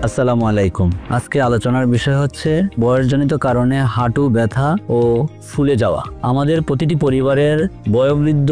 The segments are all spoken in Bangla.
আসসালামু আলাইকুম। আজকে আলোচনার বিষয় হচ্ছে বয়সজনিত কারণে হাঁটু ব্যথা ও ফুলে যাওয়া। আমাদের প্রতিটি পরিবারের বয়োবৃদ্ধ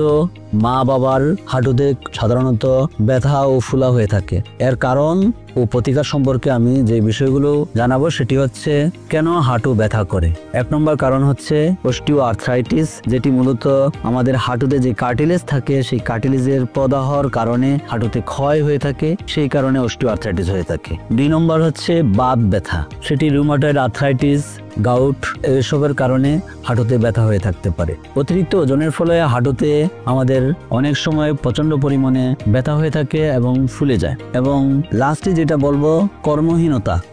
মা বাবার হাঁটুতে সাধারণত ব্যথা ও ফুলা হয়ে থাকে। এর কারণ ও প্রতিকার সম্পর্কে আমি যে বিষয়গুলো জানাবো সেটি হচ্ছে কেন হাঁটু ব্যথা করে। 1 নম্বর কারণ হচ্ছে অস্টিওআর্থ্রাইটিস, যেটি মূলত আমাদের হাঁটুতে যে কার্টিলেজ থাকে সেই কার্টিলেজের প্রদাহর কারণে হাঁটুতে ক্ষয় হয়ে থাকে, সেই কারণে অস্টিওআর্থ্রাইটিস হয়ে থাকে। 2 নম্বর হচ্ছে বাত ব্যথা, সেটি রুমাটয়েড আর্থ্রাইটিস, গাউট এসবের কারণে হাঁটুতে ব্যথা হয়ে থাকতে পারে। অতিরিক্ত ওজনের ফলে হাঁটুতে আমাদের অনেক সময় প্রচন্ড পরিমাণে ব্যথা হয়ে থাকে এবং ফুলে যায়। এবং লাস্টে যেটা বলবো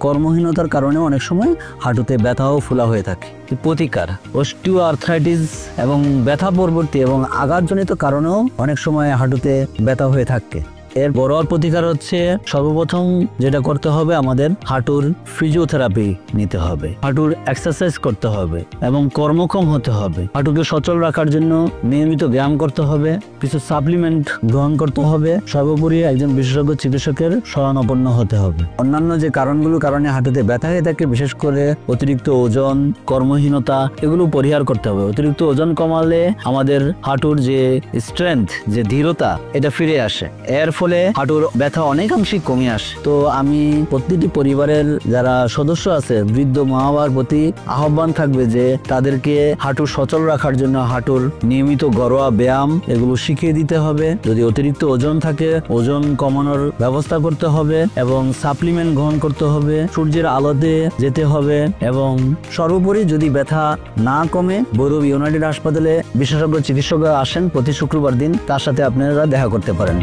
কর্মহীনতার কারণে অনেক সময় হাঁটুতে ব্যথা ও ফুলা হয়ে থাকে। প্রতিকার: অস্টিওআর্থ্রাইটিস এবং ব্যথা পরবর্তী এবং আঘাতজনিত কারণেও অনেক সময় হাঁটুতে ব্যথা হয়ে থাকে। এর বড় প্রতিকার হচ্ছে সর্বপ্রথম যেটা করতে হবে, আমাদের হাঁটুর ফিজিওথেরাপি নিতে হবে, হাঁটুর এক্সারসাইজ করতে হবে এবং কর্মক্ষম হতে হবে। হাঁটুকে সচল রাখার জন্য নিয়মিত ব্যায়াম করতে হবে, কিছু সাপ্লিমেন্ট গ্রহণ করতে হবে, সর্বোপরি একজন বিশেষজ্ঞ চিকিৎসকের শরণাপন্ন হতে হবে। অন্যান্য যে কারণগুলোর কারণে হাঁটুতে ব্যথা হয়ে থাকে, বিশেষ করে অতিরিক্ত ওজন, কর্মহীনতা, এগুলো পরিহার করতে হবে। অতিরিক্ত ওজন কমালে আমাদের হাঁটুর যে স্ট্রেংথ, যে দৃঢ়তা, এটা ফিরে আসে। এর ফলে হাঁটুর ব্যথা অনেকাংশেই কমে আসে। তো আমি প্রতিটি পরিবারের যারা সদস্য আছে, বৃদ্ধ মা বাবার প্রতি আহ্বান থাকবে যে তাদেরকে হাঁটু সচল রাখার জন্য হাঁটুর নিয়মিত ঘরোয়া ব্যায়াম এগুলো শিখিয়ে দিতে হবে। যদি অতিরিক্ত ওজন থাকে, ওজন কমানোর ব্যবস্থা করতে হবে এবং সাপ্লিমেন্ট গ্রহণ করতে হবে, সূর্যের আলোতে যেতে হবে এবং সর্বোপরি যদি ব্যথা না কমে ভৈরব ইউনাইটেড হাসপাতালে বিশেষজ্ঞ চিকিৎসকরা আসেন প্রতি শুক্রবার দিন, তার সাথে আপনারা দেখা করতে পারেন।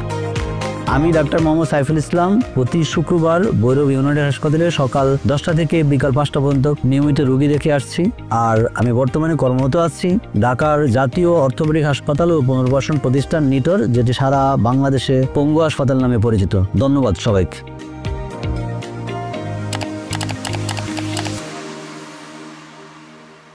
আমি ডাক্তার মোহাম্মদ সাইফুল ইসলাম প্রতি শুক্রবার ভৈরব ইউনাইটেড হাসপাতালে সকাল 10টা থেকে বিকাল 5টা পর্যন্ত নিয়মিত রোগী দেখে আসছি। আর আমি বর্তমানে কর্মরত আছি ঢাকার জাতীয় অর্থোপেডিক হাসপাতাল ও পুনর্বাসন প্রতিষ্ঠান নিটোর, যেটি সারা বাংলাদেশে পঙ্গু হাসপাতাল নামে পরিচিত। ধন্যবাদ সবাইকে।